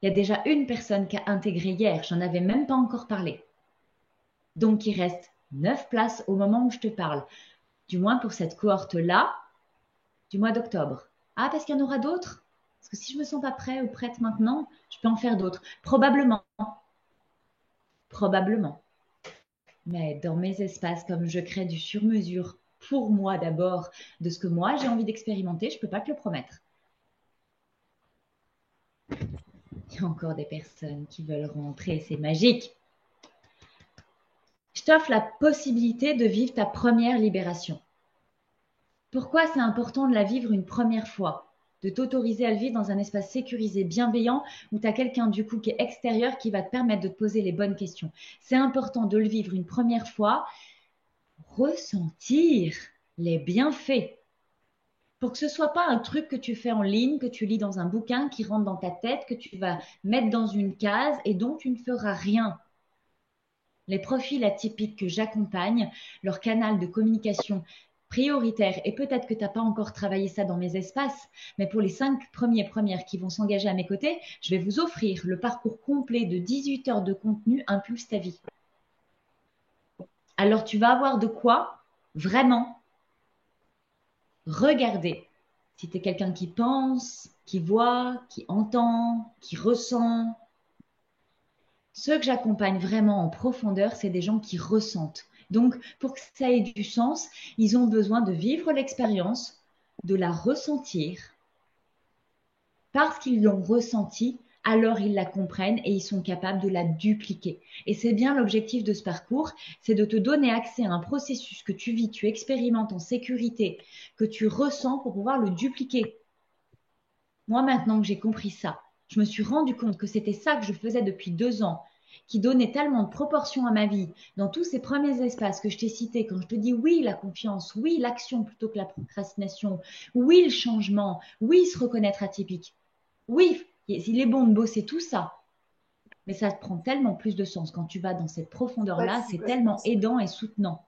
Il y a déjà une personne qui a intégré hier, j'en avais même pas encore parlé. Donc il reste 9 places au moment où je te parle, du moins pour cette cohorte-là, du mois d'octobre. Ah, parce qu'il y en aura d'autres? Parce que si je me sens pas prêt ou prête maintenant, je peux en faire d'autres. Probablement. Probablement. Mais dans mes espaces, comme je crée du sur-mesure pour moi d'abord, de ce que moi j'ai envie d'expérimenter, je ne peux pas te le promettre. Il y a encore des personnes qui veulent rentrer, c'est magique. Je t'offre la possibilité de vivre ta première libération. Pourquoi c'est important de la vivre une première fois? De t'autoriser à le vivre dans un espace sécurisé, bienveillant, où tu as quelqu'un du coup qui est extérieur qui va te permettre de te poser les bonnes questions. C'est important de le vivre une première fois, ressentir les bienfaits. Pour que ce ne soit pas un truc que tu fais en ligne, que tu lis dans un bouquin, qui rentre dans ta tête, que tu vas mettre dans une case et dont tu ne feras rien. Les profils atypiques que j'accompagne, leur canal de communication prioritaire, et peut-être que tu n'as pas encore travaillé ça dans mes espaces, mais pour les 5 premières qui vont s'engager à mes côtés, je vais vous offrir le parcours complet de 18 heures de contenu Impulse ta vie. Alors tu vas avoir de quoi vraiment regarder. Si tu es quelqu'un qui pense, qui voit, qui entend, qui ressent, ceux que j'accompagne vraiment en profondeur, c'est des gens qui ressentent. Donc, pour que ça ait du sens, ils ont besoin de vivre l'expérience, de la ressentir. Parce qu'ils l'ont ressentie, alors ils la comprennent et ils sont capables de la dupliquer. Et c'est bien l'objectif de ce parcours, c'est de te donner accès à un processus que tu vis, tu expérimentes en sécurité, que tu ressens pour pouvoir le dupliquer. Moi, maintenant que j'ai compris ça, je me suis rendu compte que c'était ça que je faisais depuis 2 ans, qui donnait tellement de proportions à ma vie, dans tous ces premiers espaces que je t'ai cités, quand je te dis oui, la confiance, oui, l'action plutôt que la procrastination, oui, le changement, oui, se reconnaître atypique. Oui, il est bon de bosser tout ça, mais ça prend tellement plus de sens quand tu vas dans cette profondeur-là, c'est tellement aidant et soutenant.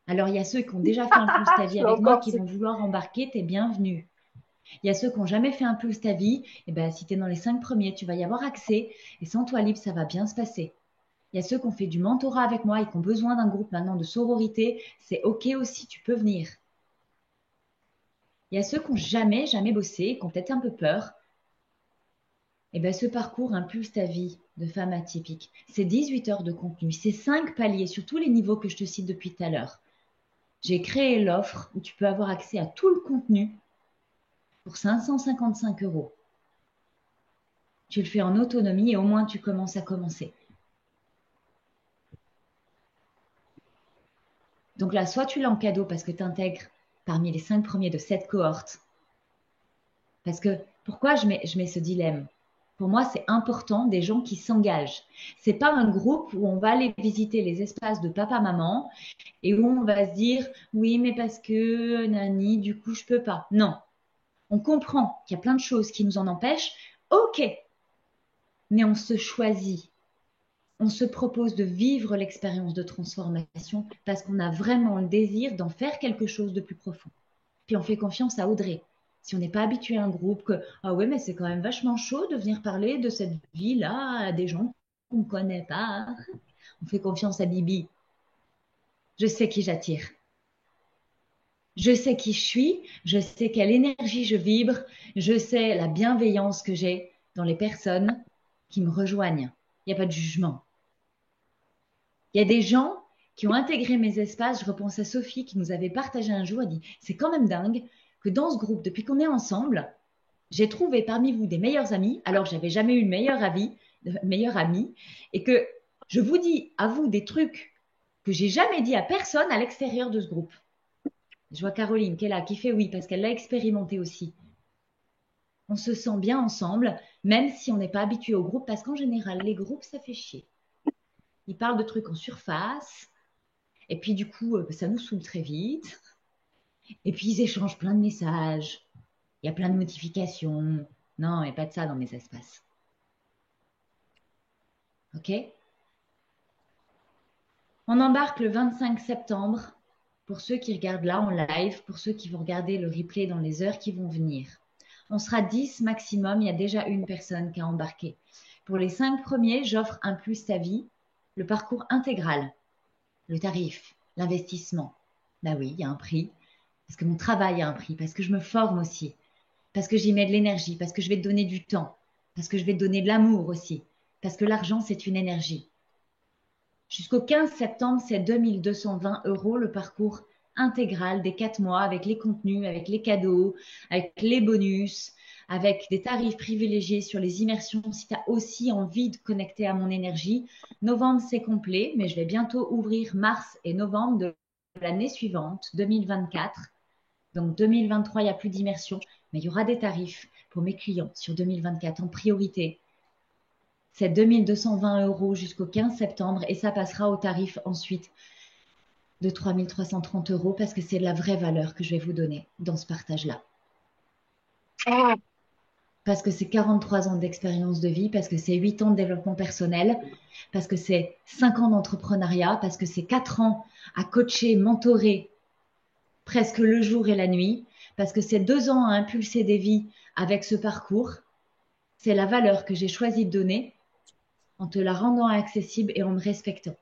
Alors, il y a ceux qui ont déjà fait un plus ta vie avec moi qui vont vouloir embarquer, t'es bienvenue. Il y a ceux qui n'ont jamais fait un plus ta vie, et ben, si tu es dans les 5 premiers, tu vas y avoir accès, et sans toi libre, ça va bien se passer. Il y a ceux qui ont fait du mentorat avec moi et qui ont besoin d'un groupe maintenant de sororité, c'est OK aussi, tu peux venir. Il y a ceux qui n'ont jamais bossé, qui ont peut-être un peu peur. Et ben, ce parcours Impulse ta vie de femme atypique, c'est 18 heures de contenu, c'est 5 paliers sur tous les niveaux que je te cite depuis tout à l'heure. J'ai créé l'offre où tu peux avoir accès à tout le contenu pour 555 €. Tu le fais en autonomie et au moins tu commences à commencer. Donc là, soit tu l'as en cadeau parce que tu intègres parmi les 5 premiers de cette cohorte. Parce que pourquoi je mets ce dilemme? Pour moi, c'est important des gens qui s'engagent. C'est pas un groupe où on va aller visiter les espaces de papa-maman et où on va se dire oui, mais parce que Nani, du coup, je peux pas. Non. On comprend qu'il y a plein de choses qui nous en empêchent. OK. Mais on se choisit. On se propose de vivre l'expérience de transformation parce qu'on a vraiment le désir d'en faire quelque chose de plus profond. Puis on fait confiance à Audrey. Si on n'est pas habitué à un groupe, que ah ouais, mais c'est quand même vachement chaud de venir parler de cette vie-là à des gens qu'on ne connaît pas. On fait confiance à Bibi. Je sais qui j'attire. Je sais qui je suis, je sais quelle énergie je vibre, je sais la bienveillance que j'ai dans les personnes qui me rejoignent. Il n'y a pas de jugement. Il y a des gens qui ont intégré mes espaces. Je repense à Sophie qui nous avait partagé un jour, elle dit, c'est quand même dingue que dans ce groupe, depuis qu'on est ensemble, j'ai trouvé parmi vous des meilleurs amis, alors que j'avais jamais eu de meilleur ami, et que Je vous dis à vous des trucs que j'ai jamais dit à personne à l'extérieur de ce groupe. Je vois Caroline qui est là, qui fait oui, parce qu'elle l'a expérimenté aussi. On se sent bien ensemble, même si on n'est pas habitué au groupe, parce qu'en général, les groupes, ça fait chier. Ils parlent de trucs en surface, et puis du coup, ça nous saoule très vite. Et puis, ils échangent plein de messages. Il y a plein de notifications. Non, il n'y a pas de ça dans mes espaces. OK? On embarque le 25 septembre pour ceux qui regardent là en live, pour ceux qui vont regarder le replay dans les heures qui vont venir. On sera 10 maximum. Il y a déjà une personne qui a embarqué. Pour les 5 premiers, j'offre un plus ta vie, le parcours intégral, le tarif, l'investissement. Ben oui, il y a un prix. Parce que mon travail a un prix, parce que je me forme aussi, parce que j'y mets de l'énergie, parce que je vais te donner du temps, parce que je vais te donner de l'amour aussi, parce que l'argent, c'est une énergie. Jusqu'au 15 septembre, c'est 2220 € le parcours intégral des 4 mois avec les contenus, avec les cadeaux, avec les bonus, avec des tarifs privilégiés sur les immersions si tu as aussi envie de connecter à mon énergie. Novembre, c'est complet, mais je vais bientôt ouvrir mars et novembre de l'année suivante, 2024. Donc 2023, il n'y a plus d'immersion, mais il y aura des tarifs pour mes clients sur 2024 en priorité. C'est 2220 € jusqu'au 15 septembre et ça passera au tarif ensuite de 3330 € parce que c'est la vraie valeur que je vais vous donner dans ce partage-là. Parce que c'est 43 ans d'expérience de vie, parce que c'est 8 ans de développement personnel, parce que c'est 5 ans d'entrepreneuriat, parce que c'est 4 ans à coacher, mentorer presque le jour et la nuit, parce que c'est 2 ans à impulser des vies avec ce parcours. C'est la valeur que j'ai choisi de donner en te la rendant accessible et en me respectant.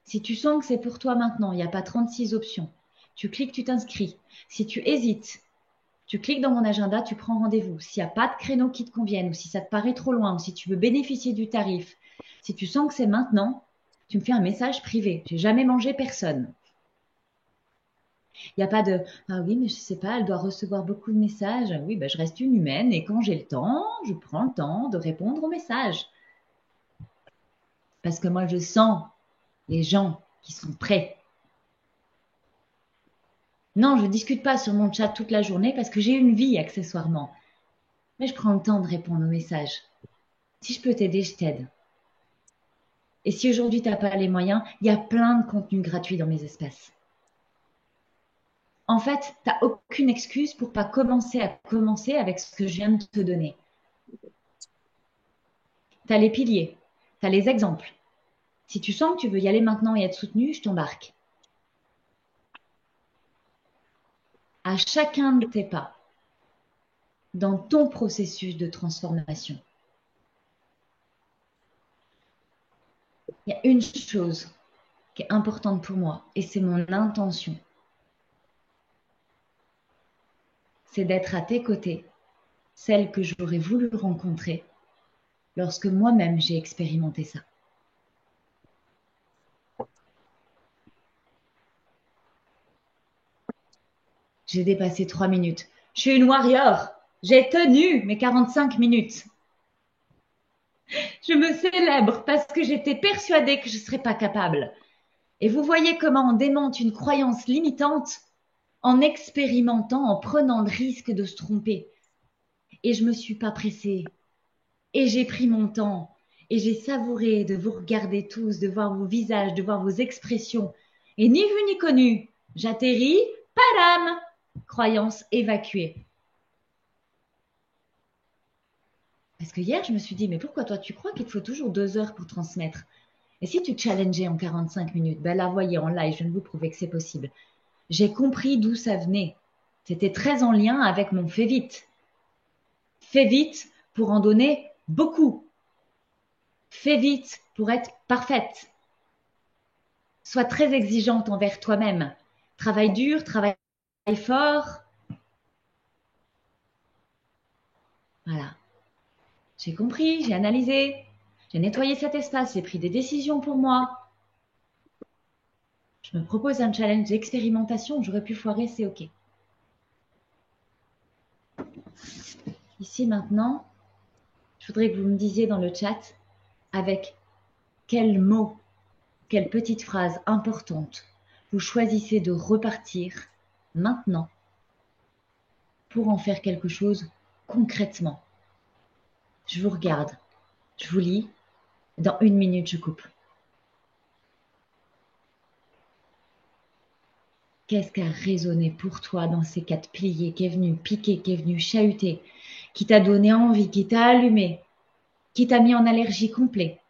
Si tu sens que c'est pour toi maintenant, il n'y a pas 36 options, tu cliques, tu t'inscris. Si tu hésites, tu cliques dans mon agenda, tu prends rendez-vous. S'il n'y a pas de créneau qui te convienne, ou si ça te paraît trop loin, ou si tu veux bénéficier du tarif, si tu sens que c'est maintenant, tu me fais un message privé. J'ai jamais mangé personne. Il n'y a pas de ah oui, mais je ne sais pas, elle doit recevoir beaucoup de messages. Oui, ben, je reste une humaine et quand j'ai le temps, je prends le temps de répondre aux messages. Parce que moi, je sens les gens qui sont prêts. Non, je ne discute pas sur mon chat toute la journée parce que j'ai une vie accessoirement. Mais je prends le temps de répondre aux messages. Si je peux t'aider, je t'aide. Et si aujourd'hui, tu n'as pas les moyens, il y a plein de contenus gratuits dans mes espaces. En fait, tu n'as aucune excuse pour pas commencer avec ce que je viens de te donner. Tu as les piliers, tu as les exemples. Si tu sens que tu veux y aller maintenant et être soutenu, je t'embarque. À chacun de tes pas, dans ton processus de transformation, il y a une chose qui est importante pour moi et c'est mon intention. C'est d'être à tes côtés, celle que j'aurais voulu rencontrer lorsque moi-même j'ai expérimenté ça. J'ai dépassé 3 minutes. Je suis une warrior. J'ai tenu mes 45 minutes. Je me célèbre parce que j'étais persuadée que je ne serais pas capable. Et vous voyez comment on démonte une croyance limitante en expérimentant, en prenant le risque de se tromper. Et je ne me suis pas pressée. Et j'ai pris mon temps. Et j'ai savouré de vous regarder tous, de voir vos visages, de voir vos expressions. Et ni vu ni connu, j'atterris, padam, croyance évacuée. Parce que hier, je me suis dit, mais pourquoi toi, tu crois qu'il te faut toujours 2 heures pour transmettre? Et si tu challengeais en 45 minutes? Ben là, voyez, en live, je viens de vous prouver que c'est possible. J'ai compris d'où ça venait. C'était très en lien avec mon fais vite. Fais vite pour en donner beaucoup. Fais vite pour être parfaite. Sois très exigeante envers toi-même. Travaille dur, travaille fort. Voilà. J'ai compris, j'ai analysé, j'ai nettoyé cet espace, j'ai pris des décisions pour moi. Je me propose un challenge d'expérimentation, j'aurais pu foirer, c'est OK. Ici maintenant, je voudrais que vous me disiez dans le chat avec quel mot, quelle petite phrase importante vous choisissez de repartir maintenant pour en faire quelque chose concrètement. Je vous regarde, je vous lis, dans 1 minute je coupe. Qu'est-ce qui a résonné pour toi dans ces 4 piliers, qui est venu piquer, qui est venu chahuter, qui t'a donné envie, qui t'a allumé, qui t'a mis en allergie complet?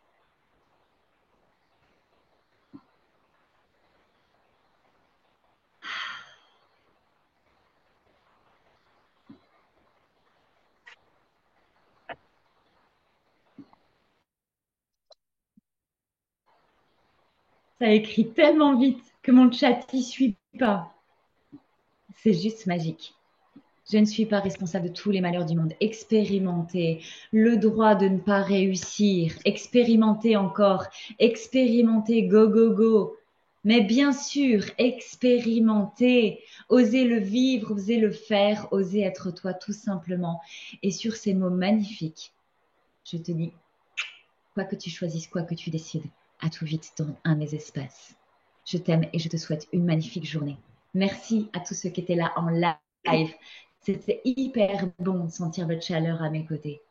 Ça écrit tellement vite que mon chat n'y suit pas. C'est juste magique. Je ne suis pas responsable de tous les malheurs du monde. Expérimentez le droit de ne pas réussir. Expérimentez encore. Expérimentez, go, go, go. Mais bien sûr, expérimentez. Osez le vivre, osez le faire, osez être toi tout simplement. Et sur ces mots magnifiques, je te dis, quoi que tu choisisses, quoi que tu décides, à tout vite dans un des espaces. Je t'aime et je te souhaite une magnifique journée. Merci à tous ceux qui étaient là en live. C'était hyper bon de sentir votre chaleur à mes côtés.